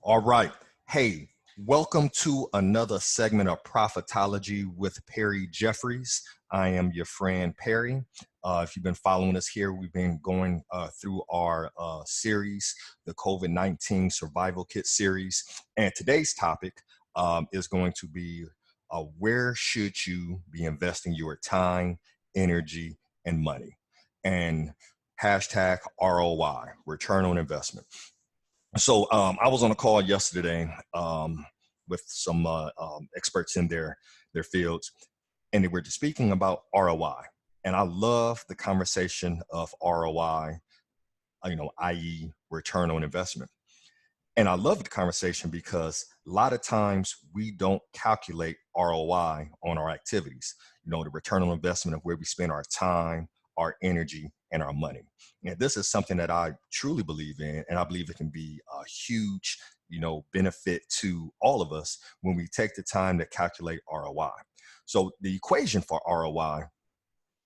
All right. Hey, welcome to another segment of Profitology with Perry Jeffries. I am your friend Perry. If you've been following us here, we've been going through our series, the COVID-19 Survival Kit series. And today's topic is going to be where should you be investing your time, energy, and money? And hashtag ROI, return on investment. So I was on a call yesterday with some experts in their fields, and they were speaking about ROI. And I love the conversation of ROI, i.e., return on investment. And I love the conversation because a lot of times we don't calculate ROI on our activities, the return on investment of where we spend our time, our energy, and our money. And this is something that I truly believe in, and I believe it can be a huge, benefit to all of us when we take the time to calculate ROI. So the equation for ROI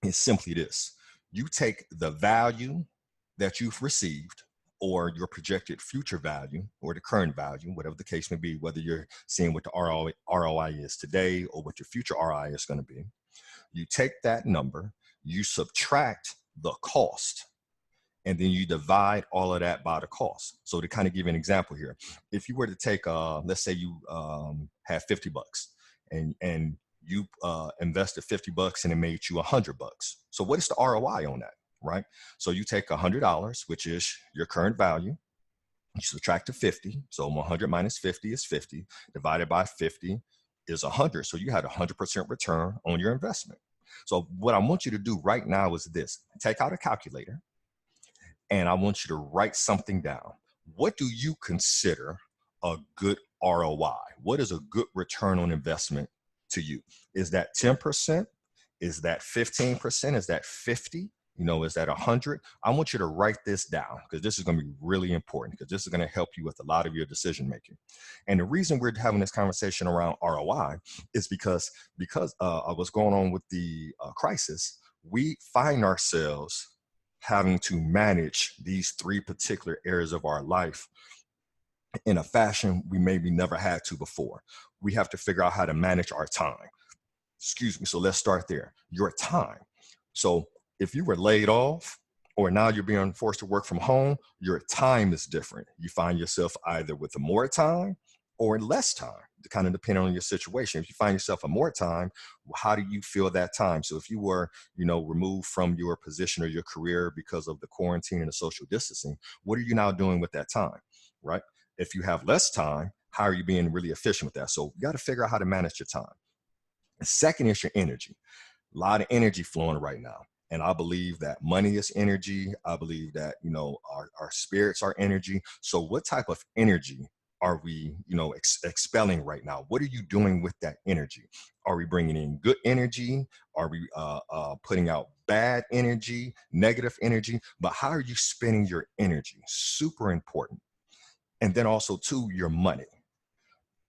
is simply this. You take the value that you've received or your projected future value or the current value, whatever the case may be, whether you're seeing what the ROI is today or what your future ROI is going to be. You take that number, you subtract the cost, and then you divide all of that by the cost. So to kind of give you an example here, if you were to take, let's say you have 50 bucks and you invested 50 bucks and it made you $100. So what is the ROI on that, right? So you take $100, which is your current value, you subtract the 50. So 100 minus 50 is 50, divided by 50 is 100. So you had 100% return on your investment. So what I want you to do right now is this: take out a calculator, and I want you to write something down. What do you consider a good ROI? What is a good return on investment to you? Is that 10%? Is that 15%? Is that 50? Is that 100? I want you to write this down because this is going to be really important, because this is going to help you with a lot of your decision making. And the reason we're having this conversation around ROI is because of what's going on with the crisis. We find ourselves having to manage these three particular areas of our life in a fashion we maybe never had to before. We have to figure out how to manage our time. Excuse me. So let's start there. Your time. So if you were laid off or now you're being forced to work from home, your time is different. You find yourself either with more time or less time, kind of depending on your situation. If you find yourself in more time, how do you feel that time? So if you were, removed from your position or your career because of the quarantine and the social distancing, what are you now doing with that time, right? If you have less time, how are you being really efficient with that? So you got to figure out how to manage your time. The second is your energy. A lot of energy flowing right now. And I believe that money is energy. I believe that, our spirits are energy. So what type of energy are we, expelling right now? What are you doing with that energy? Are we bringing in good energy? Are we putting out bad energy, negative energy? But how are you spending your energy? Super important. And then also too, your money.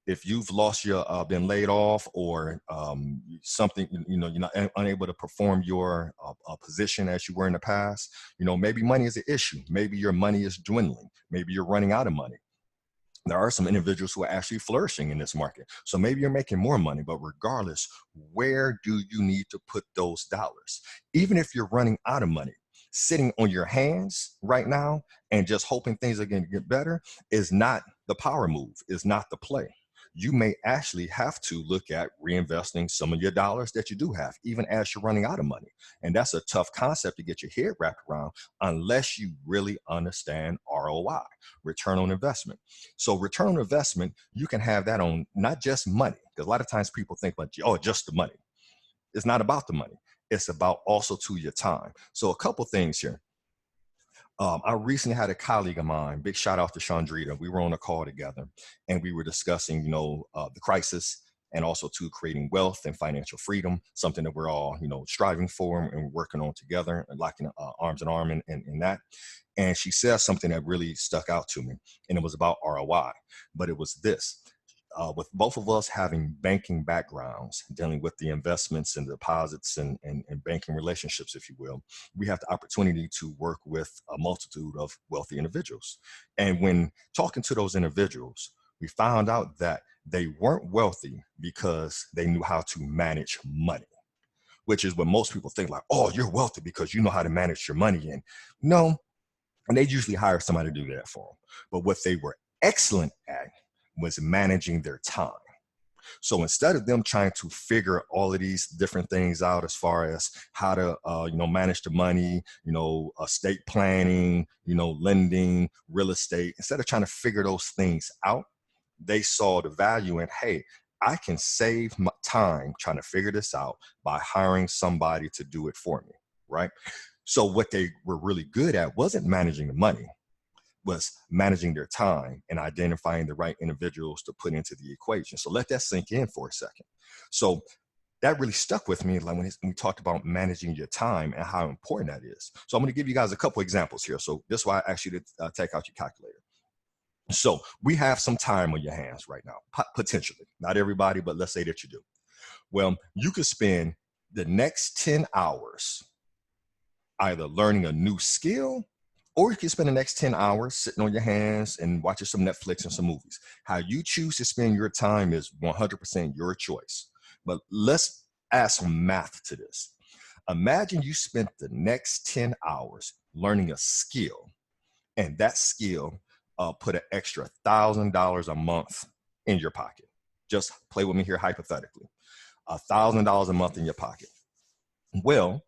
If you've lost your been laid off or something, you're not unable to perform your position as you were in the past, maybe money is an issue. Maybe your money is dwindling. Maybe you're running out of money. There are some individuals who are actually flourishing in this market. So maybe you're making more money, but regardless, where do you need to put those dollars? Even if you're running out of money, sitting on your hands right now and just hoping things are going to get better is not the power move, is not the play. You may actually have to look at reinvesting some of your dollars that you do have, even as you're running out of money. And that's a tough concept to get your head wrapped around unless you really understand ROI, return on investment. So return on investment, you can have that on not just money, because a lot of times people think about, just the money. It's not about the money. It's about also to your time. So a couple things here. I recently had a colleague of mine, big shout out to Chandrita. We were on a call together and we were discussing, the crisis and also to creating wealth and financial freedom, something that we're all, striving for and working on together and locking arms and arm in that. And she said something that really stuck out to me, and it was about ROI, but it was this. With both of us having banking backgrounds, dealing with the investments and deposits and banking relationships, if you will, we have the opportunity to work with a multitude of wealthy individuals. And when talking to those individuals, We found out that they weren't wealthy because they knew how to manage money, which is what most people think, like, oh, you're wealthy because you know how to manage your money. And no, and they usually hire somebody to do that for them. But what they were excellent at was managing their time. So instead of them trying to figure all of these different things out as far as how to, manage the money, estate planning, lending, real estate, instead of trying to figure those things out, they saw the value in, hey, I can save my time trying to figure this out by hiring somebody to do it for me, right? So what they were really good at wasn't managing the money, was managing their time and identifying the right individuals to put into the equation. So let that sink in for a second. So that really stuck with me, like when we talked about managing your time and how important that is. So I'm going to give you guys a couple examples here. So this is why I asked you to take out your calculator. So we have some time on your hands right now, potentially. Not everybody, but let's say that you do. Well, you could spend the next 10 hours either learning a new skill, or you can spend the next 10 hours sitting on your hands and watching some Netflix and some movies. How you choose to spend your time is 100% your choice. But let's add some math to this. Imagine you spent the next 10 hours learning a skill, and that skill put an extra $1,000 a month in your pocket. Just play with me here hypothetically. $1,000 a month in your pocket. Well,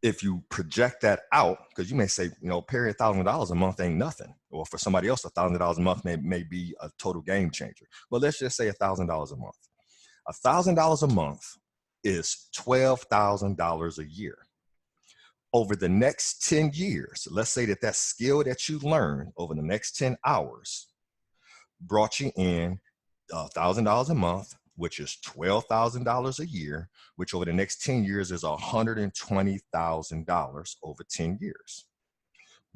if you project that out, because you may say, Perry, $1,000 a month ain't nothing. Or for somebody else, $1,000 a month may be a total game changer. Well, let's just say $1,000 a month. $1,000 a month is $12,000 a year. Over the next 10 years, let's say that skill that you learned over the next 10 hours brought you in $1,000 a month, which is $12,000 a year, which over the next 10 years is $120,000 over 10 years.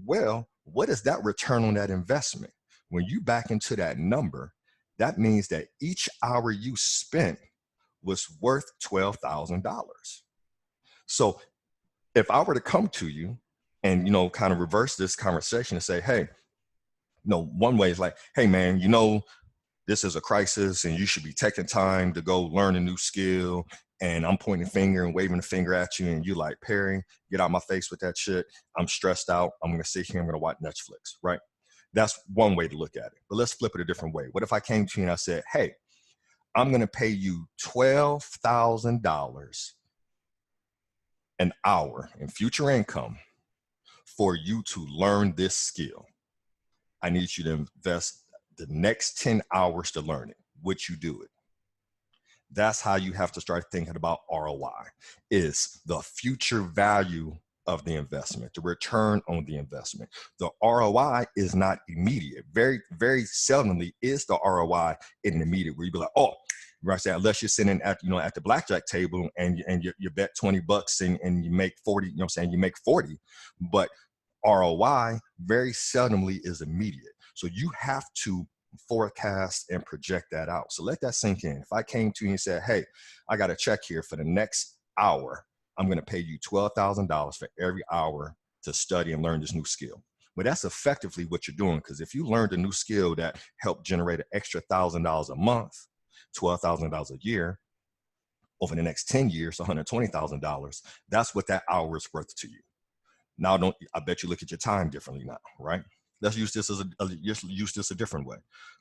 Well, what is that return on that investment? When you back into that number, that means that each hour you spent was worth $12,000. So if I were to come to you and, kind of reverse this conversation and say, hey, one way is like, hey, man, this is a crisis and you should be taking time to go learn a new skill. And I'm pointing a finger and waving a finger at you. And you like, Perry, get out my face with that shit. I'm stressed out. I'm going to sit here. I'm going to watch Netflix, right? That's one way to look at it. But let's flip it a different way. What if I came to you and I said, hey, I'm going to pay you $12,000 an hour in future income for you to learn this skill. I need you to invest the next 10 hours to learn it. Would you do it? That's how you have to start thinking about ROI, is the future value of the investment, the return on the investment. The ROI is not immediate. Very, very seldomly is the ROI in immediate, where you be like, oh, right, unless you're sitting at the blackjack table and you bet $20 and you make 40, you make 40, but ROI very seldomly is immediate. So you have to forecast and project that out. So let that sink in. If I came to you and said, hey, I got a check here for the next hour, I'm going to pay you $12,000 for every hour to study and learn this new skill. Well, that's effectively what you're doing, because if you learned a new skill that helped generate an extra $1,000 a month, $12,000 a year, over the next 10 years, $120,000, that's what that hour is worth to you. Now, I bet you look at your time differently now, right? Let's use this a different way.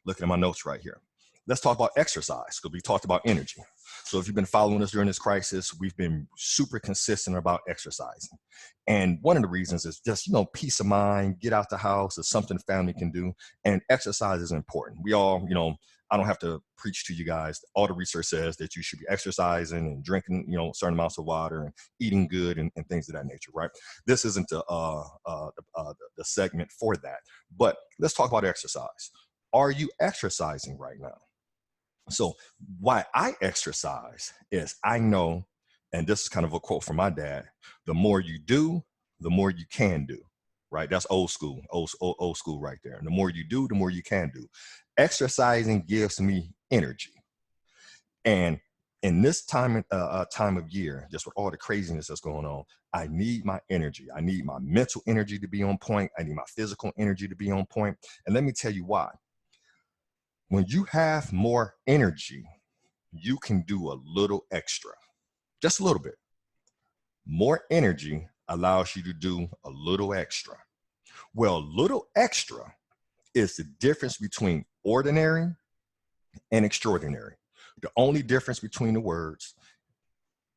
Looking at my notes right here. Let's talk about exercise, because we talked about energy. So if you've been following us during this crisis, we've been super consistent about exercising. And one of the reasons is just, peace of mind, get out the house, is something family can do. And exercise is important. We all, I don't have to preach to you guys. All the research says that you should be exercising and drinking, certain amounts of water and eating good and things of that nature, right? This isn't the segment for that. But let's talk about exercise. Are you exercising right now? So why I exercise is I know, and this is kind of a quote from my dad, the more you do, the more you can do, right? That's old school right there. And the more you do, the more you can do. Exercising gives me energy. And in this time of year, just with all the craziness that's going on, I need my energy. I need my mental energy to be on point. I need my physical energy to be on point. And let me tell you why. When you have more energy, you can do a little extra, just a little bit. More energy allows you to do a little extra. Well, little extra is the difference between ordinary and extraordinary. The only difference between the words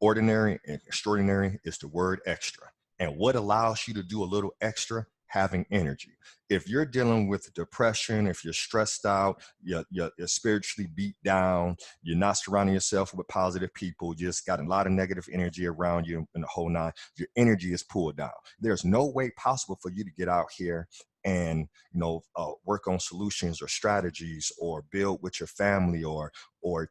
ordinary and extraordinary is the word extra. And what allows you to do a little extra? Having energy. If you're dealing with depression, if you're stressed out, you're spiritually beat down, you're not surrounding yourself with positive people, you just got a lot of negative energy around you and the whole nine, your energy is pulled down. There's no way possible for you to get out here and work on solutions or strategies or build with your family or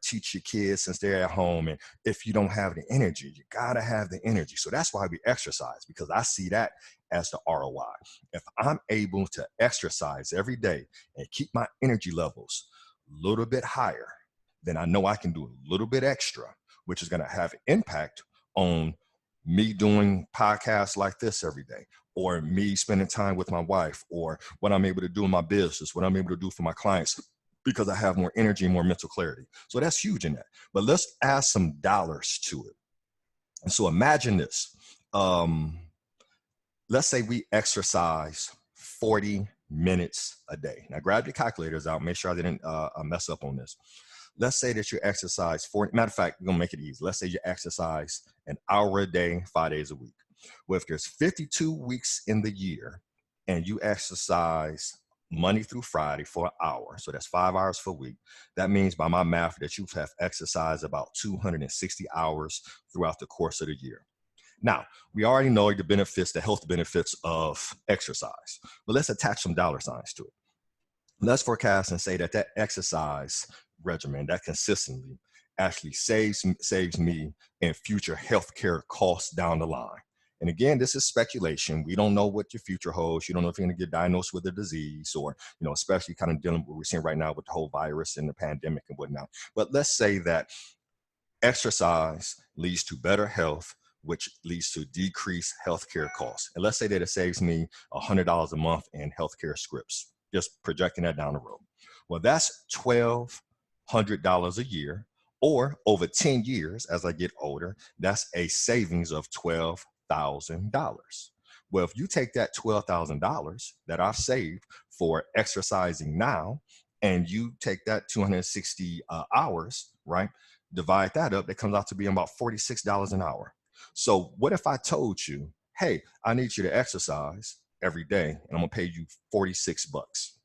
teach your kids since they're at home. And if you don't have the energy, you gotta have the energy. So that's why we exercise, because I see that as the ROI. If I'm able to exercise every day and keep my energy levels a little bit higher, then I know I can do a little bit extra, which is gonna have an impact on me doing podcasts like this every day, or me spending time with my wife, or what I'm able to do in my business, what I'm able to do for my clients, because I have more energy and more mental clarity. So that's huge in that. But let's add some dollars to it. And so imagine this. Let's say we exercise 40 minutes a day. Now grab your calculators out. Make sure I didn't mess up on this. Let's say that you exercise 40, matter of fact, we're gonna make it easy. Let's say you exercise an hour a day, 5 days a week. Well, if there's 52 weeks in the year and you exercise Monday through Friday for an hour, so that's 5 hours per week, that means by my math that you have exercised about 260 hours throughout the course of the year. Now, we already know the benefits, the health benefits of exercise, but let's attach some dollar signs to it. Let's forecast and say that that exercise regimen, that consistently actually saves me in future healthcare costs down the line. And again, this is speculation. We don't know what your future holds. You don't know if you're going to get diagnosed with a disease, or, especially kind of dealing with what we're seeing right now with the whole virus and the pandemic and whatnot. But let's say that exercise leads to better health, which leads to decreased healthcare costs. And let's say that it saves me $100 a month in healthcare scripts, just projecting that down the road. Well, that's $1,200 a year, or over 10 years as I get older, that's a savings of $12,000. Well, if you take that $12,000 that I've saved for exercising now, and you take that 260 hours, right? Divide that up, that comes out to be about $46 an hour. So what if I told you, hey, I need you to exercise every day and I'm gonna pay you $46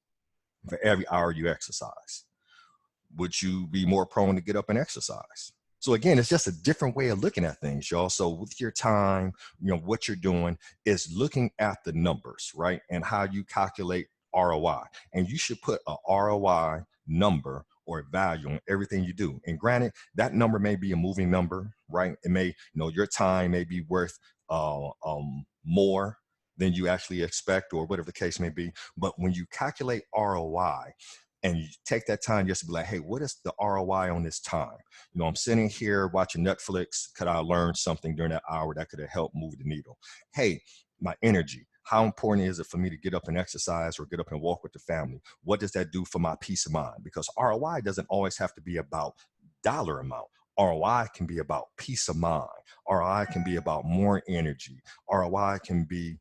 for every hour you exercise? Would you be more prone to get up and exercise? So again, it's just a different way of looking at things, y'all. So with your time, what you're doing is looking at the numbers, right? And how you calculate ROI. And you should put a ROI number or value on everything you do. And granted, that number may be a moving number, right? It may, your time may be worth more than you actually expect, or whatever the case may be. But when you calculate ROI, and you take that time just to be like, hey, what is the ROI on this time? I'm sitting here watching Netflix. Could I learn something during that hour that could have helped move the needle? Hey, my energy. How important is it for me to get up and exercise or get up and walk with the family? What does that do for my peace of mind? Because ROI doesn't always have to be about dollar amount. ROI can be about peace of mind. ROI can be about more energy. ROI can be,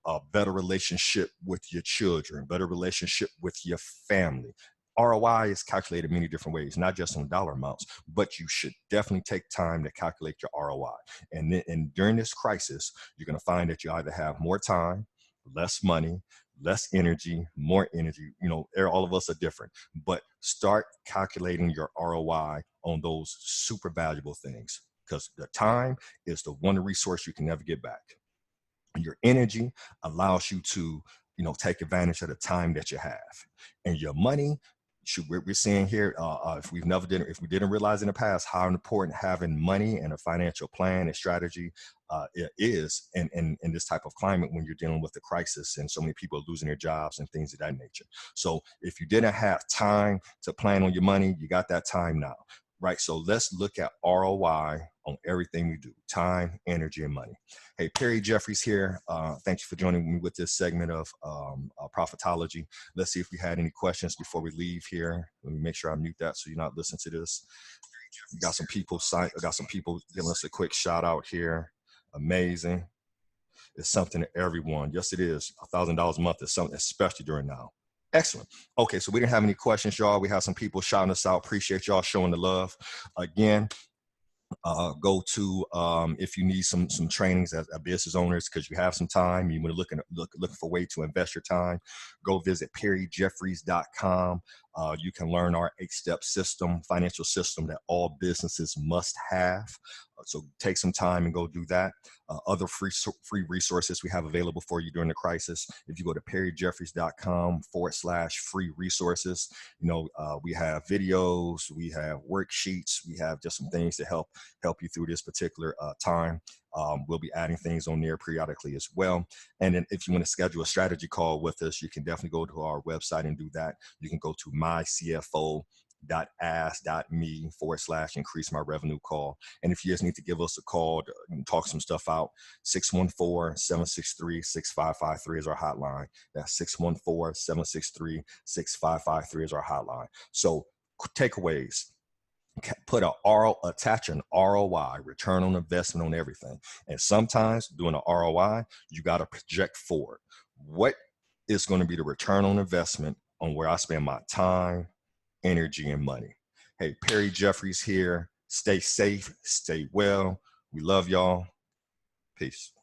a better relationship with your children, better relationship with your family. ROI is calculated many different ways, not just on dollar amounts, but you should definitely take time to calculate your ROI. And during this crisis, you're going to find that you either have more time, less money, less energy, more energy. All of us are different, but start calculating your ROI on those super valuable things, because the time is the one resource you can never get back. Your energy allows you to, take advantage of the time that you have, and your money. We're seeing here, if we didn't realize in the past how important having money and a financial plan and strategy it is in this type of climate, when you're dealing with the crisis and so many people are losing their jobs and things of that nature. So if you didn't have time to plan on your money, you got that time now. right? So let's look at ROI on everything we do: time, energy, and money. Hey, Perry Jeffries here. Thank you for joining me with this segment of Profitology. Let's see if we had any questions before we leave here. Let me make sure I mute that so you're not listening to this. We got some people giving us a quick shout out here. Amazing. It's something to everyone. Yes, it is. $1,000 a month is something, especially during now. Excellent. Okay, so we didn't have any questions, y'all. We have some people shouting us out. Appreciate y'all showing the love. Again, go to if you need some trainings as a business owners, because you have some time, you want to looking for a way to invest your time, go visit perryjeffries.com. You can learn our 8-step system, financial system that all businesses must have. So take some time and go do that. Other free resources we have available for you during the crisis. If you go to perryjeffries.com/free resources, we have videos, we have worksheets, we have just some things to help you through this particular time. We'll be adding things on there periodically as well. And then if you want to schedule a strategy call with us, you can definitely go to our website and do that. You can go to mycfo.ask.me/increase my revenue call. And if you just need to give us a call to talk some stuff out, 614-763-6553 is our hotline. That's 614-763-6553 is our hotline. So takeaways: attach an ROI, return on investment, on everything. And sometimes doing an ROI, you got to project forward. What is going to be the return on investment on where I spend my time, energy, and money? Hey, Perry Jeffries here. Stay safe, stay well. We love y'all. Peace.